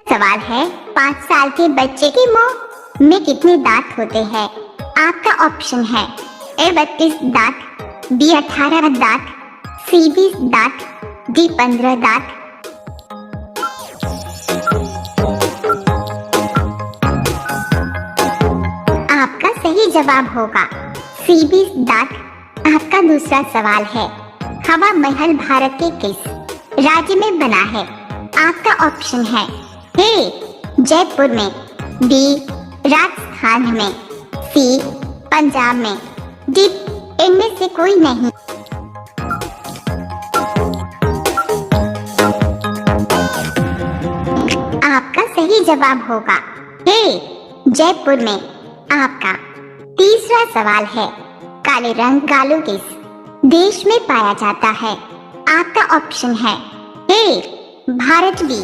सवाल है 5 साल के बच्चे के मुंह में कितने दांत होते हैं? आपका ऑप्शन है ए 32 दांत, बी 18 दांत, सी 20 दांत, डी 15 दांत। आपका सही जवाब होगा सी 20 दांत। आपका दूसरा सवाल है हवा महल भारत के किस राज्य में बना है? आपका ऑप्शन है ए जयपुर में, बी राजस्थान में, सी पंजाब में, डी इनमें से कोई नहीं। आपका सही जवाब होगा ए जयपुर में। आपका तीसरा सवाल है काले रंग गालू किस देश में पाया जाता है? आपका ऑप्शन है ए भारत, बी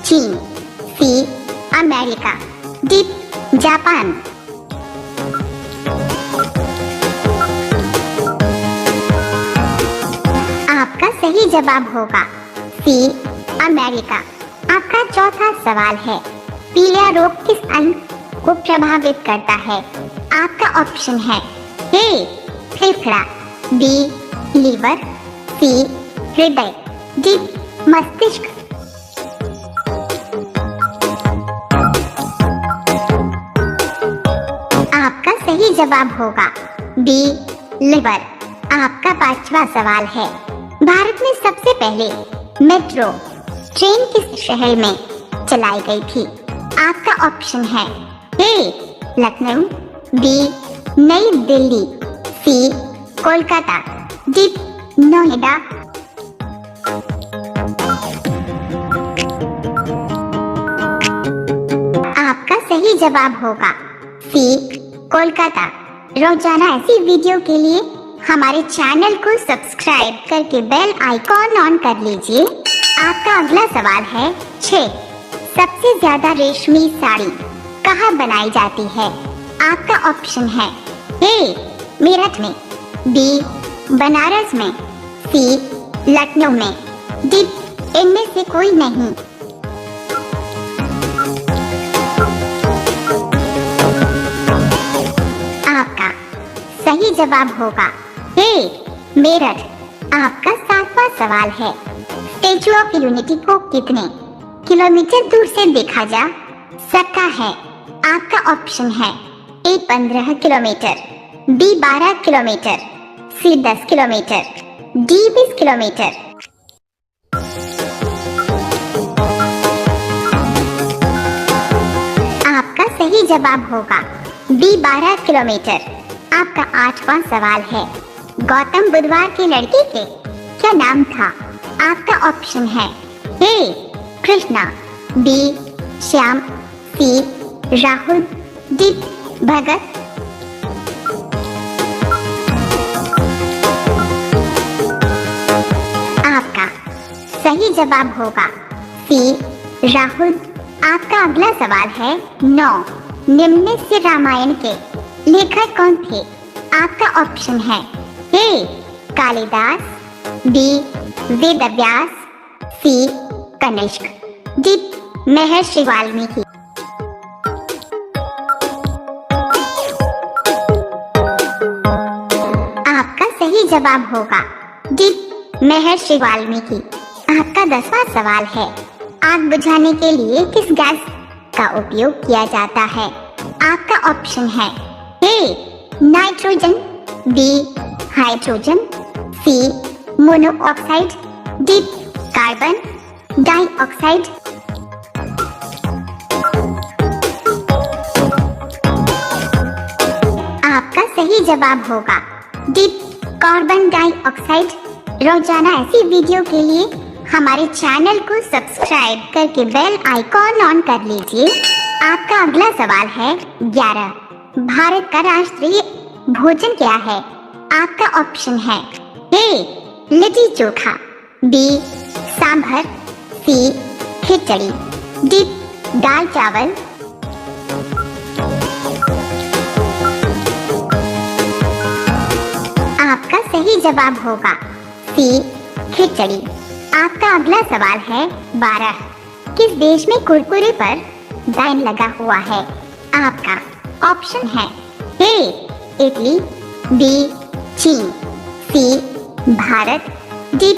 चीन, सी अमेरिका, डी जापान। आपका सही जवाब होगा सी अमेरिका। आपका चौथा सवाल है पीलिया रोग किस अंग को प्रभावित करता है? आपका ऑप्शन है ए फेफड़ा, बी लीवर, सी हृदय, डी मस्तिष्क। आपका सही जवाब होगा बी लिवर। आपका पांचवा सवाल है भारत में सबसे पहले मेट्रो ट्रेन किस शहर में चलाई गई थी? आपका ऑप्शन है ए लखनऊ, बी नई दिल्ली, सी कोलकाता, डी नोएडा। आपका सही जवाब होगा सी कोलकाता। रोजाना ऐसी वीडियो के लिए हमारे चैनल को सब्सक्राइब करके बेल आइकॉन ऑन कर लीजिए। आपका अगला सवाल है 6 सबसे ज्यादा रेशमी साड़ी कहाँ बनाई जाती है? आपका ऑप्शन है ए मेरठ में, बी बनारस में, सी लखनऊ में, डी इनमें से कोई नहीं। आपका सही जवाब होगा ए मेरठ। आपका 7वां सवाल है स्टैचू ऑफ यूनिटी को कितने किलोमीटर दूर से देखा जा सकता है? आपका ऑप्शन है ए 15 किलोमीटर, बी 12 किलोमीटर, सी 10 किलोमीटर, डी 20 किलोमीटर। आपका सही जवाब होगा बी 12 किलोमीटर। आपका 8वां सवाल है गौतम बुधवार के लड़के के क्या नाम था? आपका ऑप्शन है ए कृष्णा, बी श्याम, सी राहुल, डी भगत। आपका सही जवाब होगा सी राहुल। आपका अगला सवाल है 9 निम्न से रामायण के लेखक कौन थे? आपका ऑप्शन है ए कालिदास, बी वेदव्यास, सी कनिष्क, डी महर्षि वाल्मीकि। आपका सही जवाब होगा डी महर्षि वाल्मीकि। आपका 10वां सवाल है आग बुझाने के लिए किस गैस का उपयोग किया जाता है? आपका ऑप्शन है A nitrogen, B hydrogen, C monoxide, D carbon dioxide. आपका सही जवाब होगा डी कार्बन डाइऑक्साइड। रोजाना ऐसी वीडियो के लिए हमारे चैनल को सब्सक्राइब करके बेल आइकॉन ऑन कर लीजिए। आपका अगला सवाल है 11 भारत का राष्ट्रीय भोजन क्या है? आपका ऑप्शन है ए लिट्टी चोखा, बी सांभर, सी खिचड़ी, डी दाल चावल। आपका सही जवाब होगा सी खिचड़ी। आपका अगला सवाल है 12 किस देश में कुरकुरे पर बैन लगा हुआ है? आपका ऑप्शन है ए इटली, बी चीन, सी भारत, डी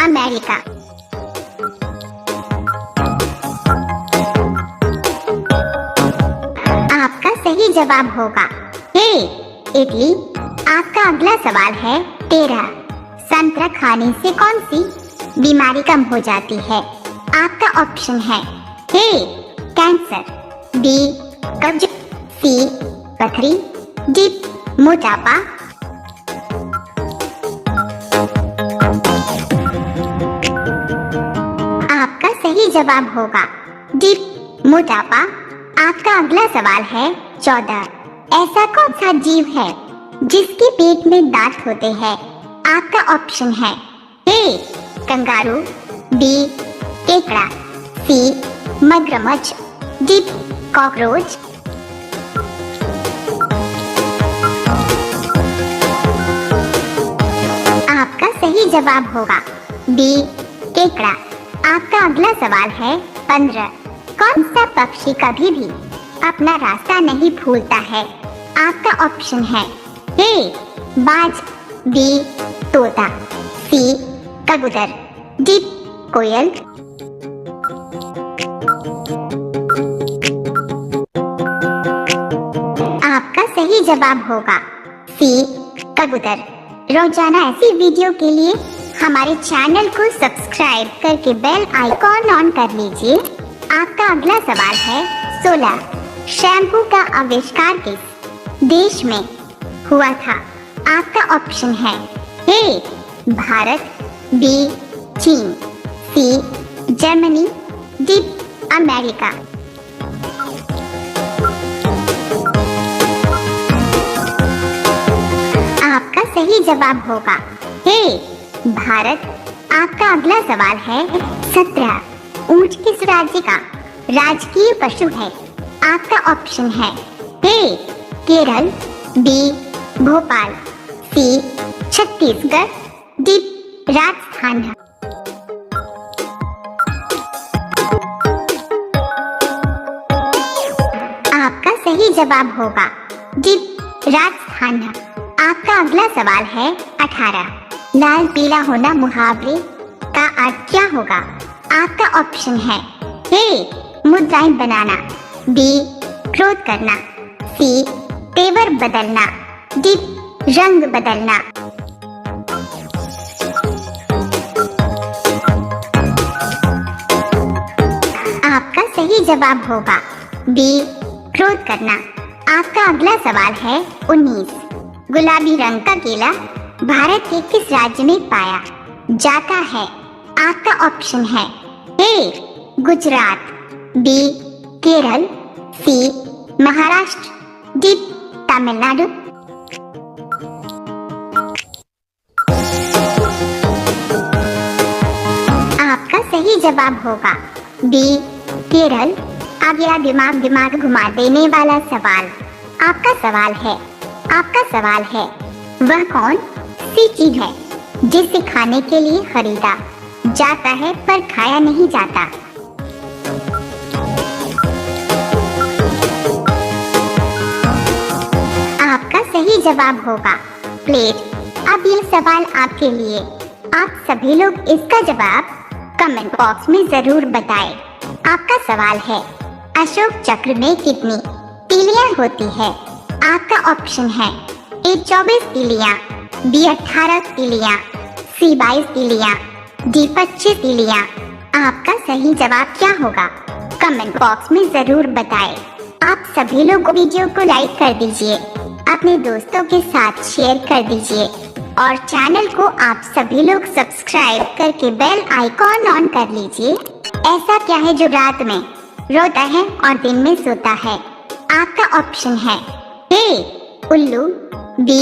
अमेरिका। आपका सही जवाब होगा ए इटली। आपका अगला सवाल है 13। संतरा खाने से कौन सी बीमारी कम हो जाती है? आपका ऑप्शन है ए कैंसर, बी कब्ज, सी पथरी, डी मोटापा। आपका सही जवाब होगा डी मोटापा। आपका अगला सवाल है 14। ऐसा कौन सा जीव है जिसके पेट में दांत होते हैं? आपका ऑप्शन है ए कंगारू, बी केकड़ा, सी मगरमच्छ, डी कॉकरोच। आपका सही जवाब होगा बी केकड़ा। आपका अगला सवाल है 15। कौन सा पक्षी कभी भी अपना रास्ता नहीं भूलता है? आपका ऑप्शन है ए बाज, बी तोता, सी कबूतर, डी कोयल। आपका सही जवाब होगा सी कबूतर। रोजाना ऐसी वीडियो के लिए हमारे चैनल को सब्सक्राइब करके बेल आइकॉन ऑन कर लीजिए। आपका अगला सवाल है 16। शैम्पू का आविष्कार किस देश में हुआ था? आपका ऑप्शन है ए भारत, बी चीन, सी जर्मनी, डी अमेरिका। आपका सही जवाब होगा ए भारत। आपका अगला सवाल है 17। ऊंट किस राज्य का राजकीय पशु है? आपका ऑप्शन है ए केरल, बी भोपाल, सी छत्तीसगढ़, डी राजस्थान। आपका सही जवाब होगा डी राजस्थान। आपका अगला सवाल है 18। लाल पीला होना मुहावरे का अर्थ क्या होगा? आपका ऑप्शन है ए मुद्राएं बनाना, बी क्रोध करना, सी तेवर बदलना, डी रंग बदलना। आपका सही जवाब होगा बी क्रोध करना। आपका अगला सवाल है 19। गुलाबी रंग का केला भारत के किस राज्य में पाया जाता है? आपका ऑप्शन है ए गुजरात, बी केरल, सी महाराष्ट्र, डी तमिलनाडु। आपका सही जवाब होगा बी केरल। अगला दिमाग घुमा देने वाला सवाल आपका सवाल है वह कौन सी चीज है जिसे खाने के लिए खरीदा जाता है पर खाया नहीं जाता? आपका सही जवाब होगा प्लेट। अब ये सवाल आपके लिए। आप सभी लोग इसका जवाब कमेंट बॉक्स में जरूर बताएं। आपका सवाल है अशोक चक्र में कितनी तीलियां होती है? आपका ऑप्शन है ए 24 तीलियां, बी 18 तीलियां, सी 22 तीलियां, डी 25 तीलियां। आपका सही जवाब क्या होगा? कमेंट बॉक्स में जरूर बताएं। आप सभी लोग वीडियो को लाइक कर दीजिए, अपने दोस्तों के साथ शेयर कर दीजिए और चैनल को आप सभी लोग सब्सक्राइब करके बेल आइकॉन ऑन कर लीजिए। ऐसा क्या है जो रात में रोता है और दिन में सोता है? आपका ऑप्शन है ए उल्लू, बी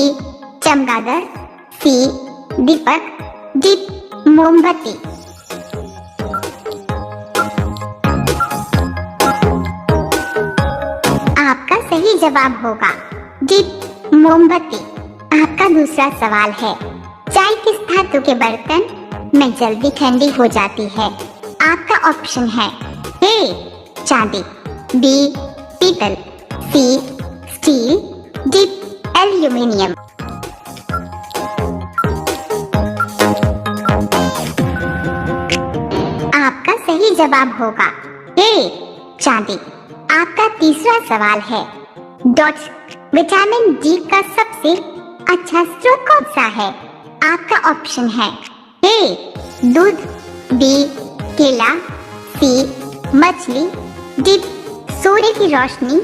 चमगादड़, सी दीपक, डी मोमबत्ती। आपका सही जवाब होगा डी मोमबत्ती। आपका दूसरा सवाल है चाय किस धातु के बर्तन में जल्दी ठंडी हो जाती है? आपका ऑप्शन है ए चांदी, बी पीतल, सी स्टील, डी एल्यूमिनियम। आपका सही जवाब होगा ए चांदी। आपका तीसरा सवाल है, डॉट्स विटामिन डी का सबसे अच्छा स्रोत कौन सा है? आपका ऑप्शन है ए दूध, बी केला, सी मछली, डी सूर्य की रोशनी।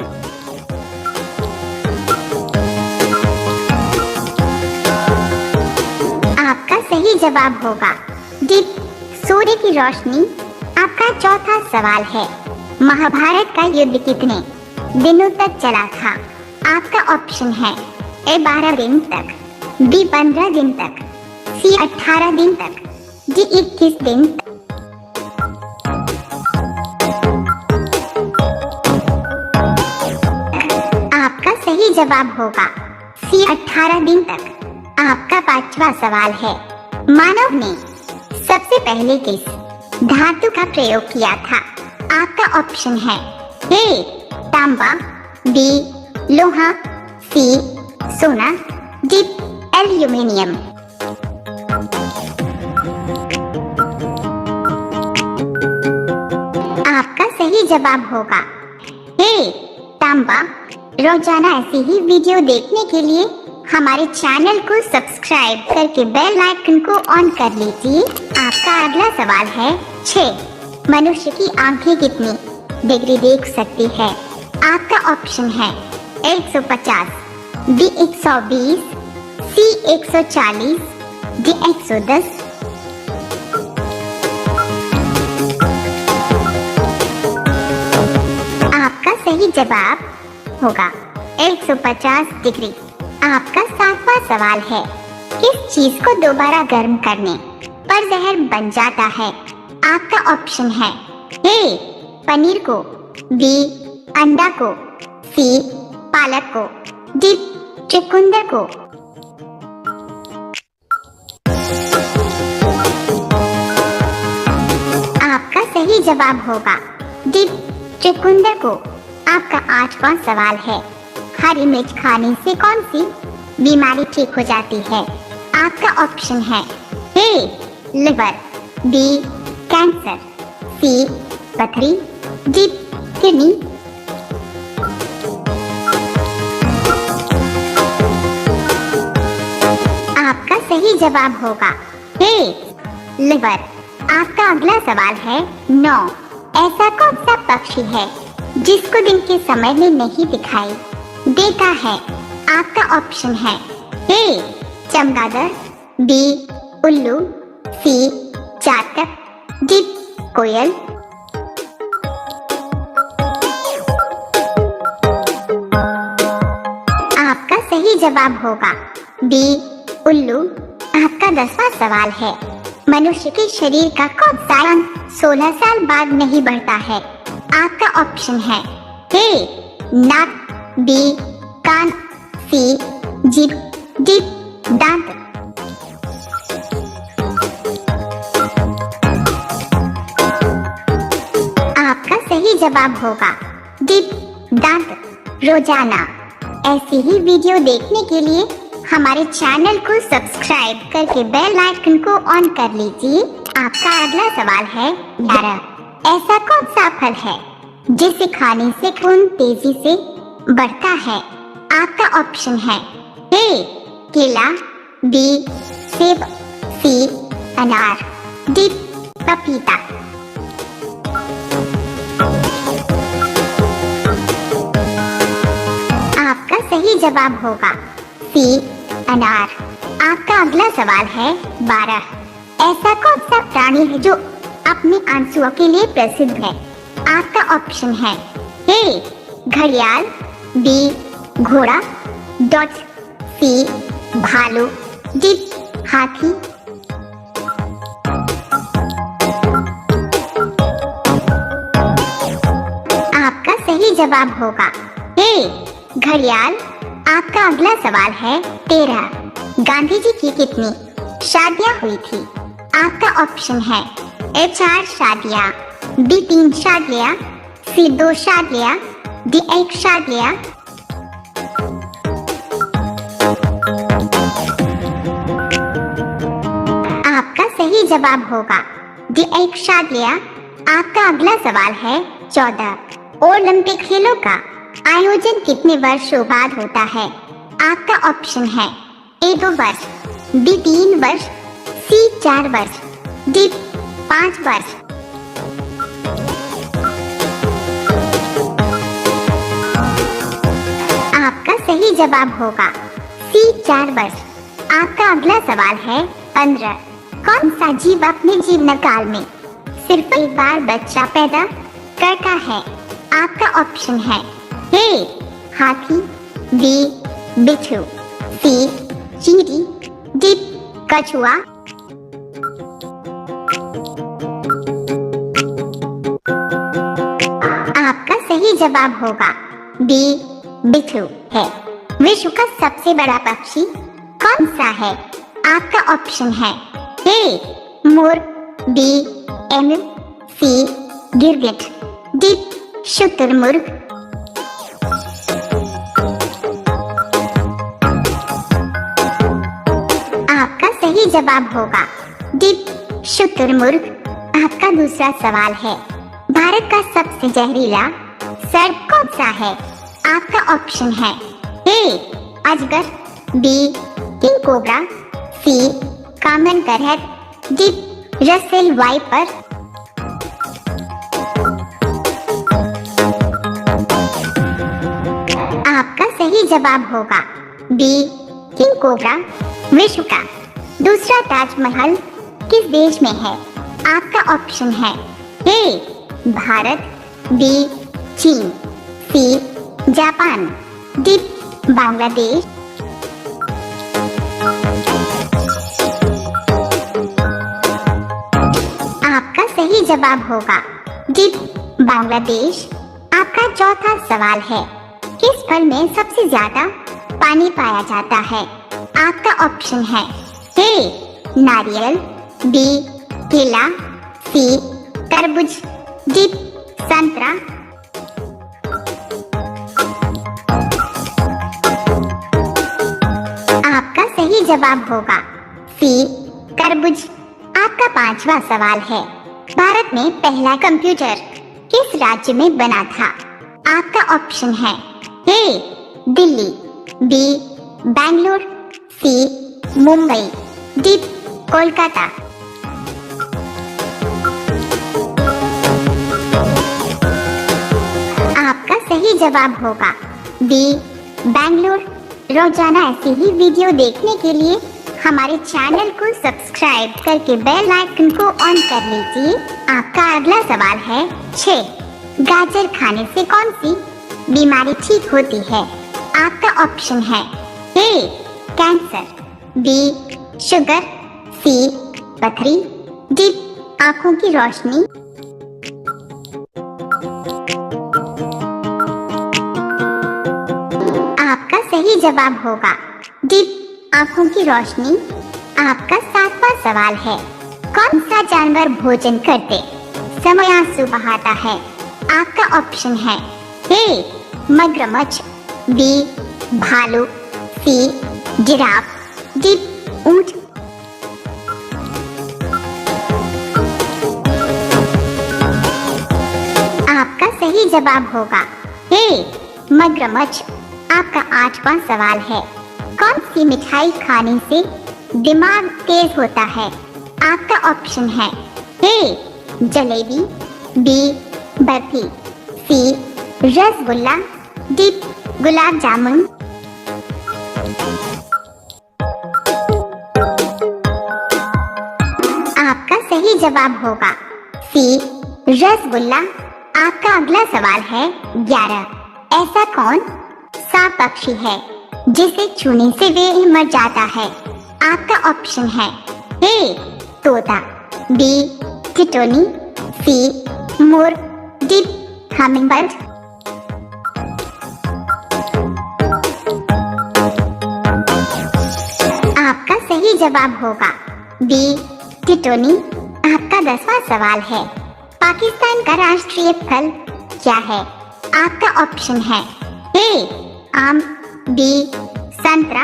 आपका सही जवाब होगा डी सूर्य की रोशनी। आपका चौथा सवाल है, महाभारत का युद्ध कितने दिनों तक चला था? आपका ऑप्शन है ए 12 दिन तक, बी 15 दिन तक, सी 18 दिन तक, डी 21 दिन तक। आपका सही जवाब होगा सी 18 दिन तक। आपका पांचवा सवाल है, मानव ने सबसे पहले किस धातु का प्रयोग किया था? आपका ऑप्शन है ए तांबा, बी लोहा, सी सोना, डी एल्यूमिनियम। आपका सही जवाब होगा ए तांबा। रोजाना ऐसी ही वीडियो देखने के लिए हमारे चैनल को सब्सक्राइब करके बेल आइकन को ऑन कर लीजिए। आपका अगला सवाल है, 6 मनुष्य की आंखें कितनी डिग्री देख सकती है? आपका ऑप्शन है 150, बी 120, सी 140, डी 110। आपका सही जवाब होगा 150 डिग्री। आपका 7वां सवाल है, किस चीज को दोबारा गर्म करने पर जहर बन जाता है? आपका ऑप्शन है ए पनीर को, बी अंडा को, सी पालक को, डी चुकंदर को। आपका सही जवाब होगा डी चुकंदर को। आपका 8वां सवाल है, हरी मिर्च खाने से कौन सी बीमारी ठीक हो जाती है? आपका ऑप्शन है ए लिवर, बी कैंसर, सी पथरी, डी किडनी। आपका सही जवाब होगा ए लिवर। आपका अगला सवाल है, 9 ऐसा कौन सा पक्षी है जिसको दिन के समय में नहीं दिखाई देता है? आपका ऑप्शन है ए चमगादड़, बी उल्लू, सी चातक, डी कोयल। आपका सही जवाब होगा बी उल्लू। आपका 10वां सवाल है, मनुष्य के शरीर का कौन सा अंग 16 साल बाद नहीं बढ़ता है? आपका ऑप्शन है ए नाक, बी कान, सी जीभ, डी दांत। आपका सही जवाब होगा डी दांत। रोजाना ऐसी ही वीडियो देखने के लिए हमारे चैनल को सब्सक्राइब करके बेल आइकन को ऑन कर लीजिए। आपका अगला सवाल है, 11 ऐसा कौन सा फल है जिसे खाने से खून तेजी से बढ़ता है? आपका ऑप्शन है ए केला, बी सेब, सी अनार, डी पपीता। आपका सही जवाब होगा सी अनार। आपका अगला सवाल है, 12 ऐसा कौन सा प्राणी है जो अपने आंसुओं के लिए प्रसिद्ध है? आपका ऑप्शन है ए घड़ियाल, बी घोड़ा, डॉट सी भालू, डी हाथी। आपका सही जवाब होगा ए घड़ियाल। आपका अगला सवाल है, 13 गांधी जी की कितनी शादियां हुई थी? आपका ऑप्शन है ए 4 शादियां, बी 3 शॉट लिया, सी 2 शॉट लिया, डी 1 शॉट लिया। आपका सही जवाब होगा डी 1 शॉट लिया। आपका अगला सवाल है 14 ओलंपिक खेलों का आयोजन कितने वर्षों बाद होता है? आपका ऑप्शन है ए 2 वर्ष, बी 3 वर्ष, सी 4 वर्ष, डी 5 वर्ष। आपका सही जवाब होगा सी 4 वर्ष। आपका अगला सवाल है 15 कौन सा जीव अपने जीवन काल में सिर्फ एक बार बच्चा पैदा करता है? आपका ऑप्शन है ए हाथी, बी बिच्छू, सी चींटी, डी कछुआ। आपका सही जवाब होगा बी बिच्छू है। विश्व का सबसे बड़ा पक्षी कौन सा है? आपका ऑप्शन है ए मोर, बी एमू, सी गिरगिट, डी शुतुरमुर्ग। आपका सही जवाब होगा डी शुतुरमुर्ग। आपका दूसरा सवाल है भारत का सबसे जहरीला सर्प कौन सा है? आपका ऑप्शन है ए अजगर, B king cobra, C common करहट, डी रसेल वाइपर। आपका सही जवाब होगा बी किंग कोबरा। विश्व का दूसरा ताजमहल किस देश में है? आपका ऑप्शन है ए भारत, बी चीन, सी जापान, डी बांग्लादेश। आपका सही जवाब होगा डी बांग्लादेश। आपका चौथा सवाल है किस फल में सबसे ज्यादा पानी पाया जाता है? आपका ऑप्शन है ए नारियल, बी केला, सी तरबूज, डी संतरा। आपका सही जवाब होगा सी तरबूज। आपका पांचवा सवाल है भारत में पहला कंप्यूटर किस राज्य में बना था? आपका ऑप्शन है ए दिल्ली, बी बेंगलुरु, सी मुंबई, डी कोलकाता। आपका सही जवाब होगा बी बेंगलुरु। रोजाना ऐसी ही वीडियो देखने के लिए हमारे चैनल को सब्सक्राइब करके बेल आइकन को ऑन कर लीजिए। आपका अगला सवाल है 6 गाजर खाने से कौन सी बीमारी ठीक होती है? आपका ऑप्शन है ए कैंसर, बी शुगर, सी पथरी, डी आंखों की रोशनी। आपका सही जवाब होगा डी आंखों की रोशनी। आपका 7वां सवाल है कौन सा जानवर भोजन करते समय आंसू बहाता है? आपका ऑप्शन है ए मगरमच्छ, बी भालू, सी जिराफ, डी ऊंट। आपका सही जवाब होगा ए मगरमच्छ। आपका 8वां सवाल है कौन सी मिठाई खाने से दिमाग तेज होता है? आपका ऑप्शन है ए जलेबी, बी बर्फी, सी रसगुल्ला, डी गुलाब जामुन। आपका सही जवाब होगा सी रसगुल्ला। आपका अगला सवाल है 11 ऐसा कौन सा पक्षी है जिसे छूने से वे मर जाता है? आपका ऑप्शन है ए तोता, बी टिटोनी, सी मोर, डी हमिंगबर्ड। आपका सही जवाब होगा बी टिटोनी। आपका 10वां सवाल है पाकिस्तान का राष्ट्रीय फल क्या है? आपका ऑप्शन है ए आम, बी संतरा,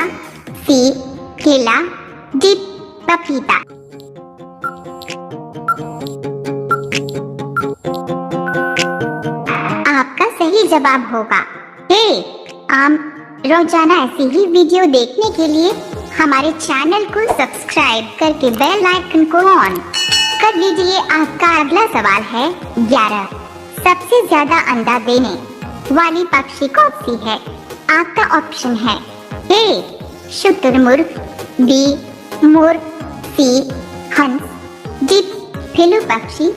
सी केला, डी पपीता। आपका सही जवाब होगा ए आम। रोजाना ऐसी ही वीडियो देखने के लिए हमारे चैनल को सब्सक्राइब करके बेल आइकन को ऑन कर लीजिए। आपका अगला सवाल है 11। सबसे ज्यादा अंडा देने वाली पक्षी कौन सी है? आपका ऑप्शन है ए शुतुरमुर्ग, बी मोर, सी हंस, डी फिलू पक्षी।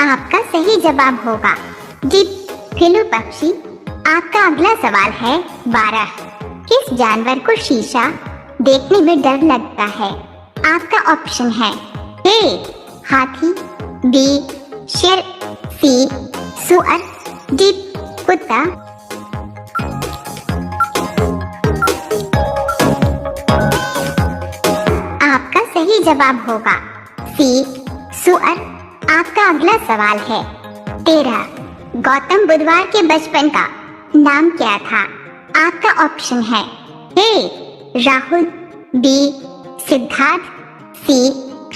आपका सही जवाब होगा डी फिलू पक्षी। आपका अगला सवाल है 12। किस जानवर को शीशा देखने में डर लगता है? आपका ऑप्शन है ए हाथी, बी शेर, सी सुअर, डी कुत्ता। आपका सही जवाब होगा सी सुअर। आपका अगला सवाल है 13। गौतम बुद्धवार के बचपन का नाम क्या था? आपका ऑप्शन है ए राहुल, बी सिद्धार्थ, सी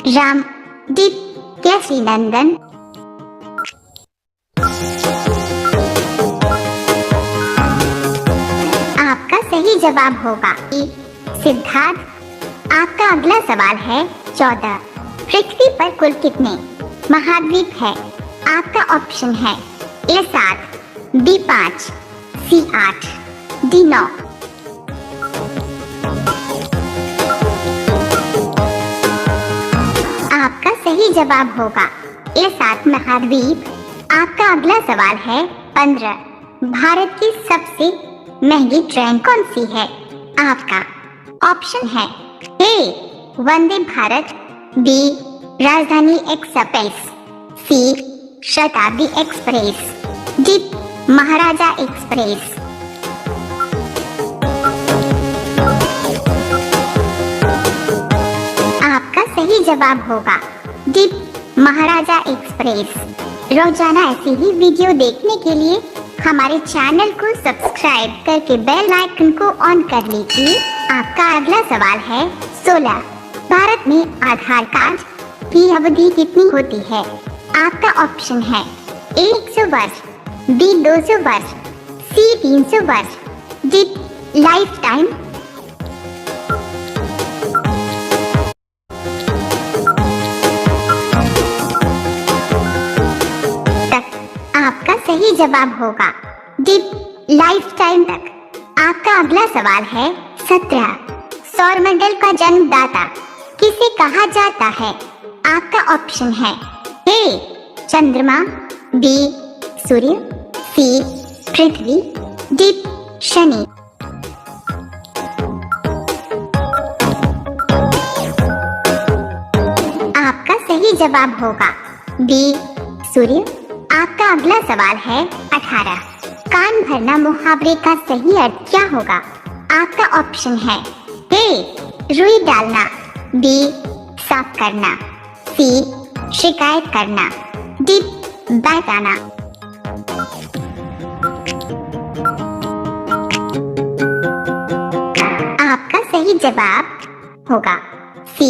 राम, डी केसरी नंदन। आपका सही जवाब होगा ए सिद्धार्थ। आपका अगला सवाल है 14। पृथ्वी पर कुल कितने महाद्वीप है? आपका ऑप्शन है ए 7, बी 5, सी 8, डी 9। आपका सही जवाब होगा ए 7 महाद्वीप। आपका अगला सवाल है 15। भारत की सबसे महंगी ट्रेन कौन सी है? आपका ऑप्शन है ए वंदे भारत, बी राजधानी एक्सप्रेस, सी शताब्दी एक्सप्रेस, डी महाराजा एक्सप्रेस। आपका सही जवाब होगा डी महाराजा एक्सप्रेस। रोजाना ऐसी ही वीडियो देखने के लिए हमारे चैनल को सब्सक्राइब करके बेल आइकन को ऑन कर लीजिए। आपका अगला सवाल है 16। भारत में आधार कार्ड की अवधि कितनी होती है? आपका ऑप्शन है ए 100 वर्ष, बी 200 वर्ष, सी 300 वर्ष, डी लाइफ टाइम। आपका सही जवाब होगा डी लाइफ टाइम तक। आपका अगला सवाल है 17। सौरमंडल का जन्मदाता किसे कहा जाता है? आपका ऑप्शन है ए चंद्रमा, बी सूर्य, सी पृथ्वी, डी शनि। आपका सही जवाब होगा बी सूर्य। आपका अगला सवाल है 18। कान भरना मुहावरे का सही अर्थ क्या होगा? आपका ऑप्शन है ए रुई डालना, बी साफ करना, सी शिकायत करना, डी बताना। आपका सही जवाब होगा सी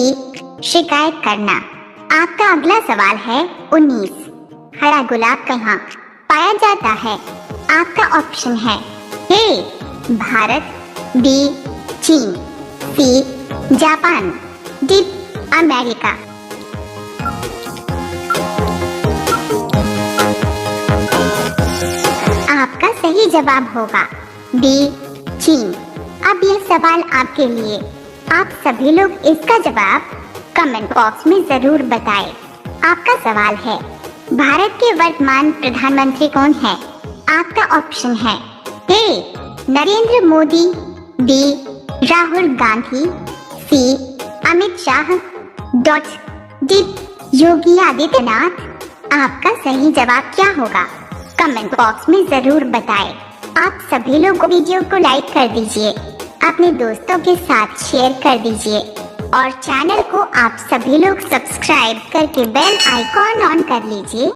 शिकायत करना। आपका अगला सवाल है 19। हरा गुलाब कहाँ पाया जाता है? आपका ऑप्शन है ए भारत, बी चीन, सी जापान, डी अमेरिका। आपका सही जवाब होगा बी चीन। अब ये सवाल आपके लिए। आप सभी लोग इसका जवाब कमेंट बॉक्स में जरूर बताएं। आपका सवाल है भारत के वर्तमान प्रधानमंत्री कौन है? आपका ऑप्शन है ए नरेंद्र मोदी, बी राहुल गांधी, सी अमित शाह, डी योगी आदित्यनाथ। आपका सही जवाब क्या होगा? कमेंट बॉक्स में जरूर बताएं। आप सभी लोग वीडियो को लाइक कर दीजिए, अपने दोस्तों के साथ शेयर कर दीजिए और चैनल को आप सभी लोग सब्सक्राइब करके बेल आइकॉन ऑन कर लीजिए।